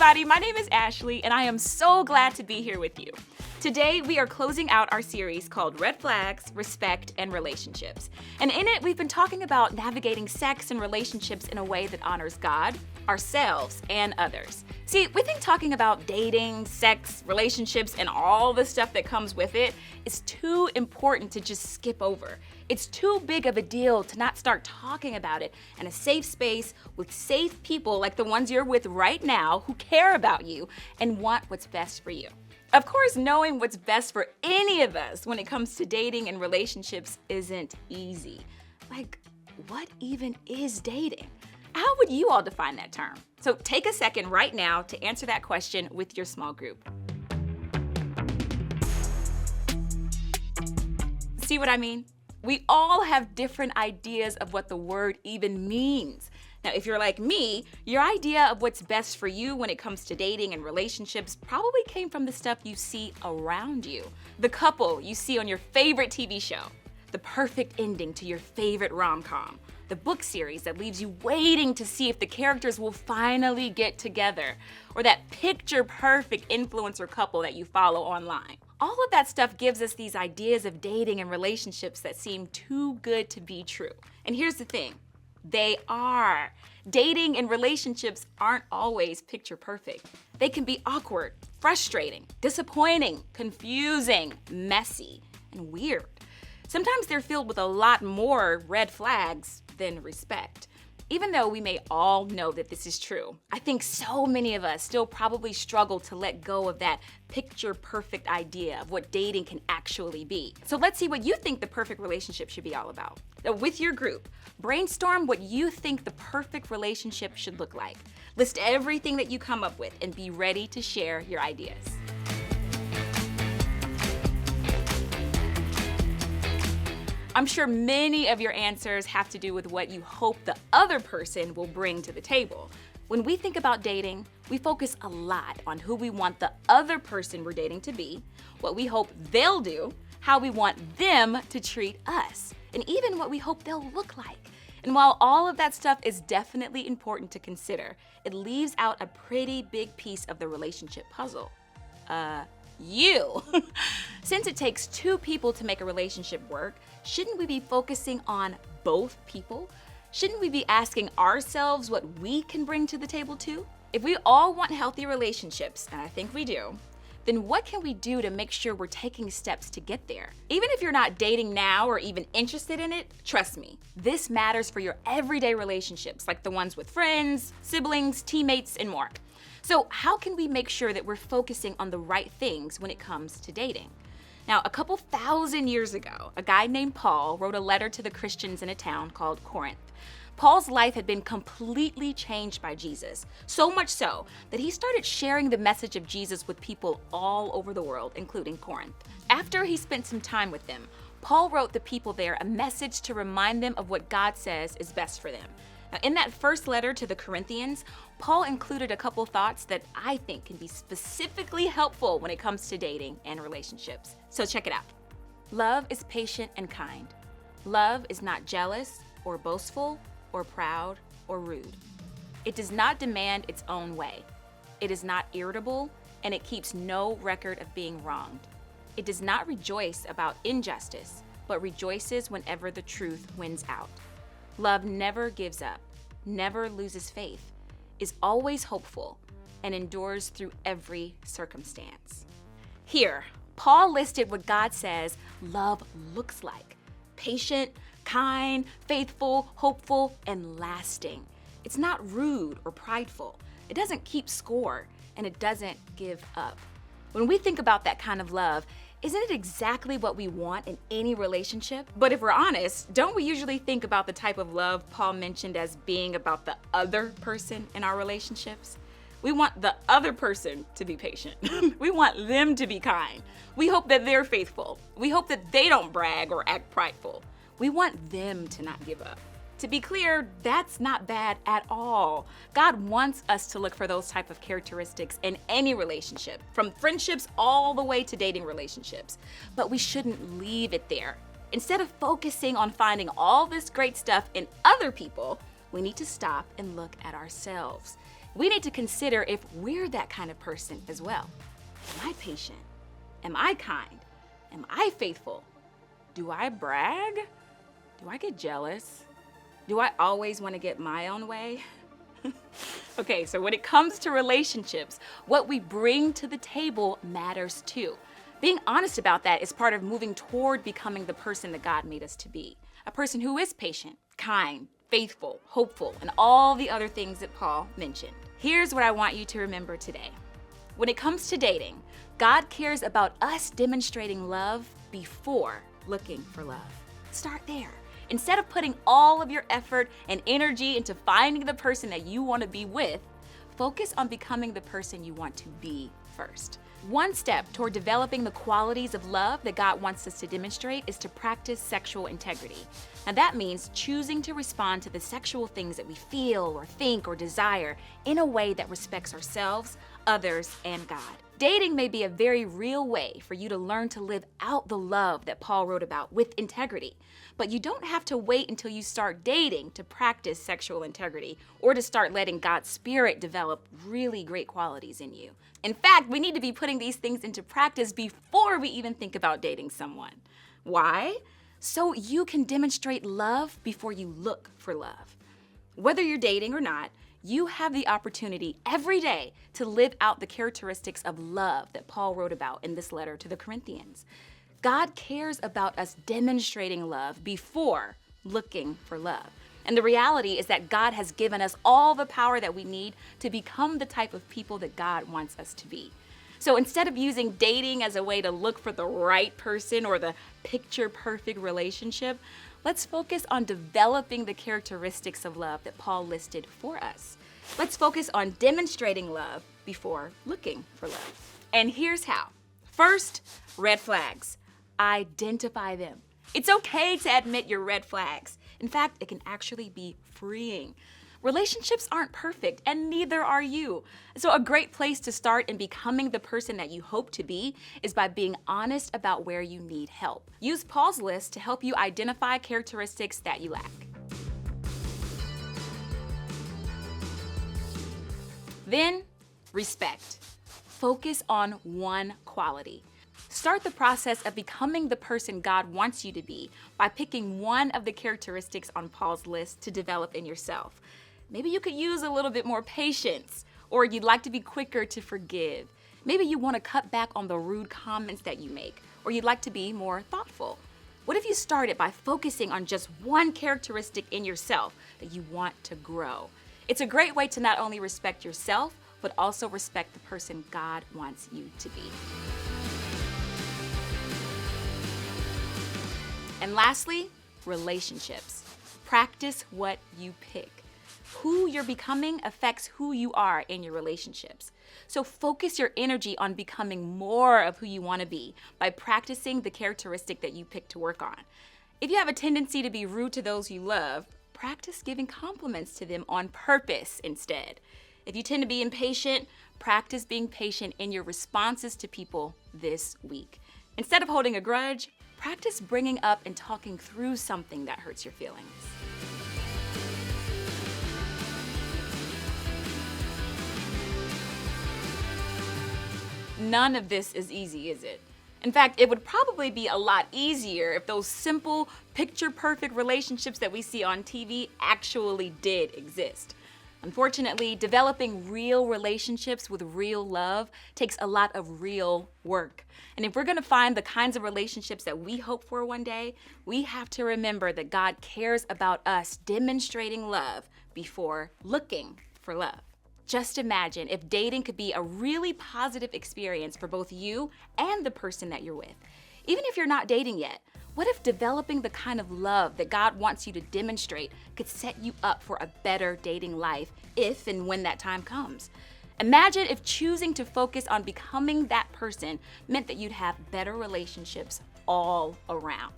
everybody, my name is Ashley, and I am so glad to be here with you. Today, we are closing out our series called Red Flags, Respect, and Relationships. And in it, we've been talking about navigating sex and relationships in a way that honors God, ourselves, and others. See, we think talking about dating, sex, relationships, and all the stuff that comes with it is too important to just skip over. It's too big of a deal to not start talking about it in a safe space with safe people like the ones you're with right now who care about you and want what's best for you. Of course, knowing what's best for any of us when it comes to dating and relationships isn't easy. Like, what even is dating? How would you all define that term? So take a second right now to answer that question with your small group. See what I mean? We all have different ideas of what the word even means. Now, if you're like me, your idea of what's best for you when it comes to dating and relationships probably came from the stuff you see around you. The couple you see on your favorite TV show, the perfect ending to your favorite rom-com, the book series that leaves you waiting to see if the characters will finally get together, or that picture-perfect influencer couple that you follow online. All of that stuff gives us these ideas of dating and relationships that seem too good to be true. And here's the thing. They are. Dating and relationships aren't always picture perfect. They can be awkward, frustrating, disappointing, confusing, messy, and weird. Sometimes they're filled with a lot more red flags than respect. Even though we may all know that this is true, I think so many of us still probably struggle to let go of that picture-perfect idea of what dating can actually be. So let's see what you think the perfect relationship should be all about. Now, with your group, brainstorm what you think the perfect relationship should look like. List everything that you come up with and be ready to share your ideas. I'm sure many of your answers have to do with what you hope the other person will bring to the table. When we think about dating, we focus a lot on who we want the other person we're dating to be, what we hope they'll do, how we want them to treat us, and even what we hope they'll look like. And while all of that stuff is definitely important to consider, it leaves out a pretty big piece of the relationship puzzle. You. Since it takes two people to make a relationship work, shouldn't we be focusing on both people? Shouldn't we be asking ourselves what we can bring to the table too? If we all want healthy relationships, and I think we do, then what can we do to make sure we're taking steps to get there? Even if you're not dating now or even interested in it, trust me, this matters for your everyday relationships, like the ones with friends, siblings, teammates, and more. So how can we make sure that we're focusing on the right things when it comes to dating? Now, a couple thousand years ago, a guy named Paul wrote a letter to the Christians in a town called Corinth. Paul's life had been completely changed by Jesus, so much so that he started sharing the message of Jesus with people all over the world, including Corinth. After he spent some time with them, Paul wrote the people there a message to remind them of what God says is best for them. Now, in that first letter to the Corinthians, Paul included a couple thoughts that I think can be specifically helpful when it comes to dating and relationships. So check it out. Love is patient and kind. Love is not jealous or boastful or proud or rude. It does not demand its own way. It is not irritable, and it keeps no record of being wronged. It does not rejoice about injustice, but rejoices whenever the truth wins out. Love never gives up, never loses faith, is always hopeful, and endures through every circumstance. Here, Paul listed what God says love looks like: patient, kind, faithful, hopeful, and lasting. It's not rude or prideful. It doesn't keep score, and it doesn't give up. When we think about that kind of love, isn't it exactly what we want in any relationship? But if we're honest, don't we usually think about the type of love Paul mentioned as being about the other person in our relationships? We want the other person to be patient. We want them to be kind. We hope that they're faithful. We hope that they don't brag or act prideful. We want them to not give up. To be clear, that's not bad at all. God wants us to look for those type of characteristics in any relationship, from friendships all the way to dating relationships. But we shouldn't leave it there. Instead of focusing on finding all this great stuff in other people, we need to stop and look at ourselves. we need to consider if we're that kind of person as well. Am I patient? Am I kind? Am I faithful? Do I brag? Do I get jealous? Do I always want to get my own way? Okay, so when it comes to relationships, what we bring to the table matters too. Being honest about that is part of moving toward becoming the person that God made us to be. A person who is patient, kind, faithful, hopeful, and all the other things that Paul mentioned. Here's what I want you to remember today. When it comes to dating, God cares about us demonstrating love before looking for love. Start there. Instead of putting all of your effort and energy into finding the person that you want to be with, focus on becoming the person you want to be first. One step toward developing the qualities of love that God wants us to demonstrate is to practice sexual integrity. Now that means choosing to respond to the sexual things that we feel or think or desire in a way that respects ourselves, others, and God. Dating may be a very real way for you to learn to live out the love that Paul wrote about with integrity. But you don't have to wait until you start dating to practice sexual integrity or to start letting God's Spirit develop really great qualities in you. In fact, we need to be putting these things into practice before we even think about dating someone. Why? So you can demonstrate love before you look for love. Whether you're dating or not, you have the opportunity every day to live out the characteristics of love that Paul wrote about in this letter to the Corinthians. God cares about us demonstrating love before looking for love. And the reality is that God has given us all the power that we need to become the type of people that God wants us to be. So instead of using dating as a way to look for the right person or the picture-perfect relationship, let's focus on developing the characteristics of love that Paul listed for us. Let's focus on demonstrating love before looking for love. And here's how. First, red flags. Identify them. It's okay to admit your red flags. In fact, it can actually be freeing. Relationships aren't perfect, and neither are you. So a great place to start in becoming the person that you hope to be is by being honest about where you need help. Use Paul's list to help you identify characteristics that you lack. Then, respect. Focus on one quality. Start the process of becoming the person God wants you to be by picking one of the characteristics on Paul's list to develop in yourself. Maybe you could use a little bit more patience, or you'd like to be quicker to forgive. Maybe you want to cut back on the rude comments that you make, or you'd like to be more thoughtful. What if you started by focusing on just one characteristic in yourself that you want to grow? It's a great way to not only respect yourself, but also respect the person God wants you to be. And lastly, relationships. Practice what you pick. Who you're becoming affects who you are in your relationships. So focus your energy on becoming more of who you want to be by practicing the characteristic that you pick to work on. If you have a tendency to be rude to those you love, practice giving compliments to them on purpose instead. If you tend to be impatient, practice being patient in your responses to people this week. Instead of holding a grudge, practice bringing up and talking through something that hurts your feelings. None of this is easy, is it? In fact, it would probably be a lot easier if those simple, picture-perfect relationships that we see on TV actually did exist. Unfortunately, developing real relationships with real love takes a lot of real work. And if we're going to find the kinds of relationships that we hope for one day, we have to remember that God cares about us demonstrating love before looking for love. Just imagine if dating could be a really positive experience for both you and the person that you're with. Even if you're not dating yet, what if developing the kind of love that God wants you to demonstrate could set you up for a better dating life if and when that time comes? Imagine if choosing to focus on becoming that person meant that you'd have better relationships all around.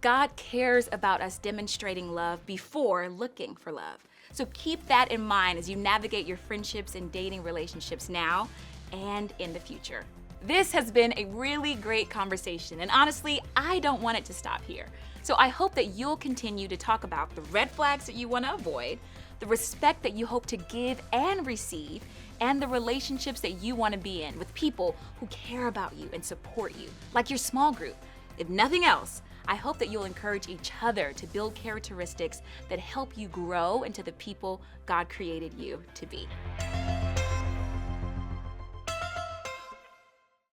God cares about us demonstrating love before looking for love. So keep that in mind as you navigate your friendships and dating relationships now and in the future. This has been a really great conversation, and honestly, I don't want it to stop here. So I hope that you'll continue to talk about the red flags that you want to avoid, the respect that you hope to give and receive, and the relationships that you want to be in with people who care about you and support you, like your small group. If nothing else, I hope that you'll encourage each other to build characteristics that help you grow into the people God created you to be.